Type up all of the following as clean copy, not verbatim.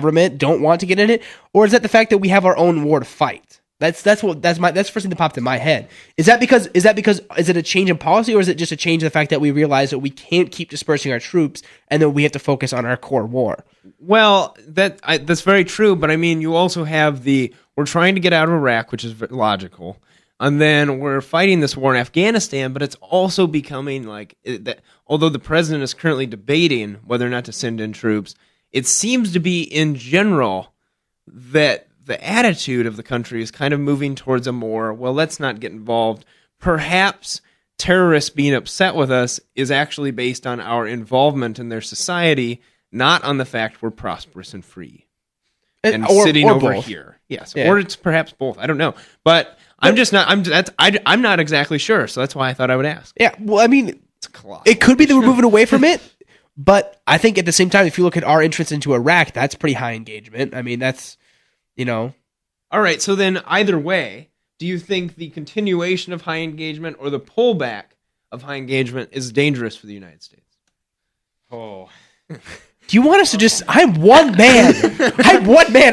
government don't want to get in it, or is that the fact that we have our own war to fight? That's the first thing that popped in my head. Is it a change in policy, or is it just a change in the fact that we realize that we can't keep dispersing our troops and that we have to focus on our core war? Well, that's very true, but I mean, you also have we're trying to get out of Iraq, which is logical, and then we're fighting this war in Afghanistan, but it's also becoming although the president is currently debating whether or not to send in troops, it seems to be in general that the attitude of the country is kind of moving towards a more, well, let's not get involved. Perhaps terrorists being upset with us is actually based on our involvement in their society, not on the fact we're prosperous and free and sitting over both. Here. Yes, yeah. Or it's perhaps both. I don't know, but I'm not exactly sure, so that's why I thought I would ask. Yeah, well, I mean, it could be that we're moving away from it, but I think at the same time, if you look at our entrance into Iraq, that's pretty high engagement. I mean, that's. All right, so then either way, do you think the continuation of high engagement or the pullback of high engagement is dangerous for the United States? Oh. Do you want us to just... I'm one man.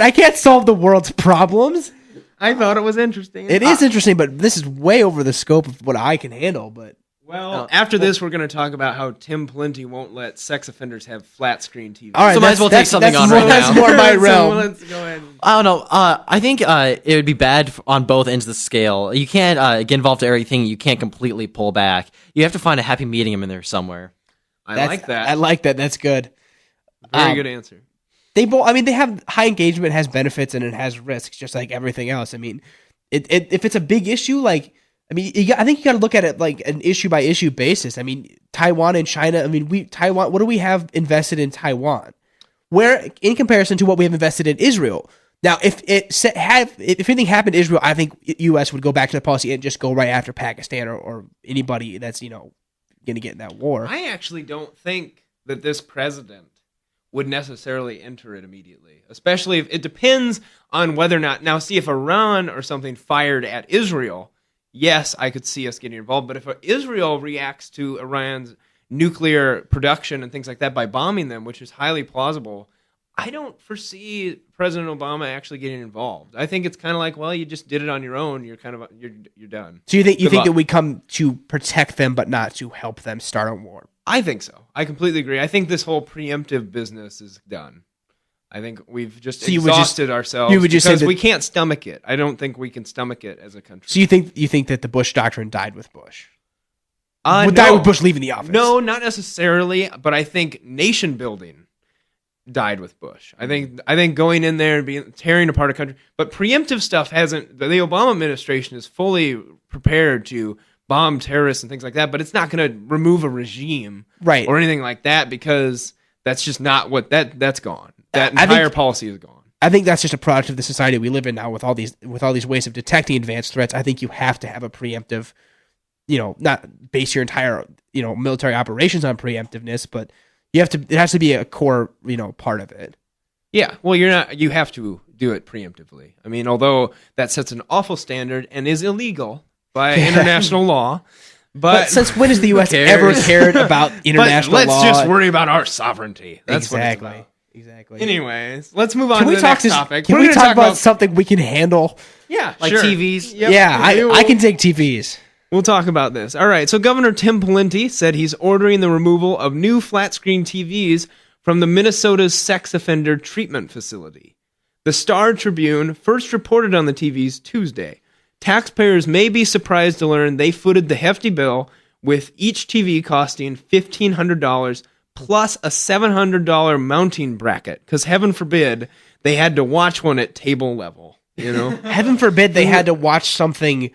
I can't solve the world's problems. I thought it was interesting. It is interesting, but this is way over the scope of what I can handle, but... Well, after this, we're going to talk about how Tim Pawlenty won't let sex offenders have flat screen TV. All right, so might as well take something on right now. That's more my realm. So let's go ahead. I don't know. I think it would be bad on both ends of the scale. You can't get involved in everything. You can't completely pull back. You have to find a happy medium in there somewhere. I like that. I like that. That's good. Very good answer. They have high engagement has benefits and it has risks, just like everything else. I mean, if it's a big issue, like. I mean, I think you got to look at it like an issue by issue basis. I mean, Taiwan and China. I mean, Taiwan. What do we have invested in Taiwan? Where, in comparison to what we have invested in Israel? Now, if anything happened to Israel, I think U.S. would go back to the policy and just go right after Pakistan or anybody that's going to get in that war. I actually don't think that this president would necessarily enter it immediately, especially if it depends on whether or not. Now, see if Iran or something fired at Israel. Yes, I could see us getting involved, but if Israel reacts to Iran's nuclear production and things like that by bombing them, which is highly plausible, I don't foresee President Obama actually getting involved. I think it's kind of like, well, you just did it on your own. You're you're done. So you think that we come to protect them, but not to help them start a war? I think so. I completely agree. I think this whole preemptive business is done. I think we've just exhausted ourselves because we can't stomach it. I don't think we can stomach it as a country. So you think that the Bush doctrine died with Bush? No. Died with Bush leaving the office? No, not necessarily. But I think nation building died with Bush. I think going in there and tearing apart a country. But preemptive stuff hasn't. The Obama administration is fully prepared to bomb terrorists and things like that. But it's not going to remove a regime, right, or anything like that, because that's just not what that's gone. That entire policy is gone. I think that's just a product of the society we live in now with all these ways of detecting advanced threats. I think you have to have a preemptive, not base your entire, military operations on preemptiveness, but it has to be a core, part of it. Yeah. Well, you have to do it preemptively. I mean, although that sets an awful standard and is illegal by international law. But since when has the U.S. ever cared about international law? Let's just worry about our sovereignty. That's exactly. What it's about. Exactly. Anyways, let's move on to the next topic. Can we talk about something we can handle? Yeah, like sure. TVs? Yep. Yeah, I can take TVs. We'll talk about this. All right, so Governor Tim Pawlenty said he's ordering the removal of new flat-screen TVs from the Minnesota's sex offender treatment facility. The Star Tribune first reported on the TVs Tuesday. Taxpayers may be surprised to learn they footed the hefty bill, with each TV costing $1,500 plus a $700 mounting bracket, because heaven forbid they had to watch one at table level. Heaven forbid they had to watch something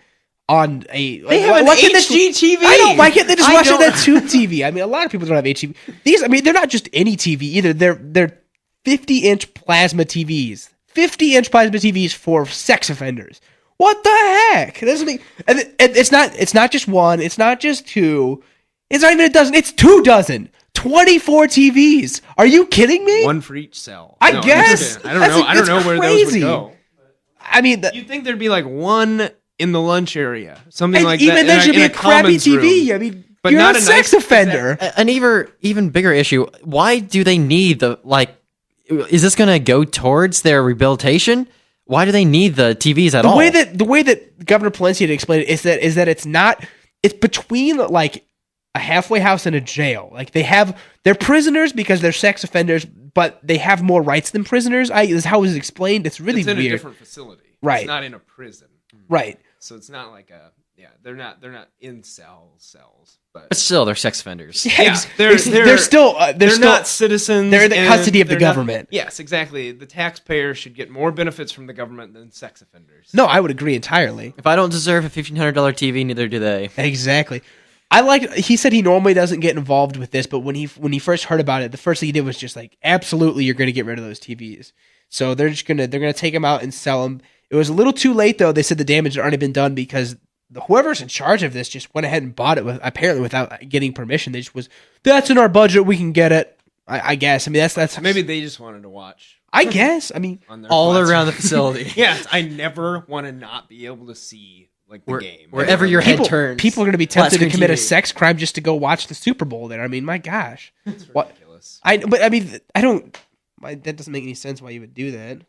on a. They have an HGTV. I know. Why can't they just watch it on that tube TV? I mean, a lot of people don't have HGTV. They're not just any TV either. They're 50-inch plasma TVs. 50-inch plasma TVs for sex offenders. What the heck? And it's not just one. It's not just two. It's not even a dozen. It's 2 dozen. 24 TVs. Are you kidding me? One for each cell. I guess. I don't know. I don't know where those would go. I mean, you'd think there'd be like one in the lunch area, something like that. Even there should be a crappy TV. Room. I mean, but you're not a sex offender. An even bigger issue. Why do they need the is this going to go towards their rehabilitation? Why do they need the TVs at all? The way that Governor Palencia had explained it is that it's between like a halfway house and a jail. Like they're prisoners because they're sex offenders, but they have more rights than prisoners. This is how it was explained. It's really in weird. a different facility. Right. It's not in a prison. Right. So it's not like they're not in cells, But still, they're sex offenders. Yeah, they're still not citizens. They're in the custody of the they're government. Yes, exactly. The taxpayer should get more benefits from the government than sex offenders. No, I would agree entirely. If I don't deserve a $1,500 TV, neither do they. Exactly. He said he normally doesn't get involved with this, but when he first heard about it, the first thing he did was just like, absolutely, you're going to get rid of those TVs. So they're going to take them out and sell them. It was a little too late though. They said the damage had already been done because whoever's in charge of this just went ahead and bought it apparently without getting permission. They just that's in our budget. We can get it. I guess. I mean, that's maybe they just wanted to watch. I guess. I mean, all around the facility. Yes, I never want to not be able to see the game wherever your head turns. People are going to be tempted to commit TV. a sex crime just to go watch the Super Bowl there. I mean, my gosh, it's ridiculous. That doesn't make any sense why you would do that.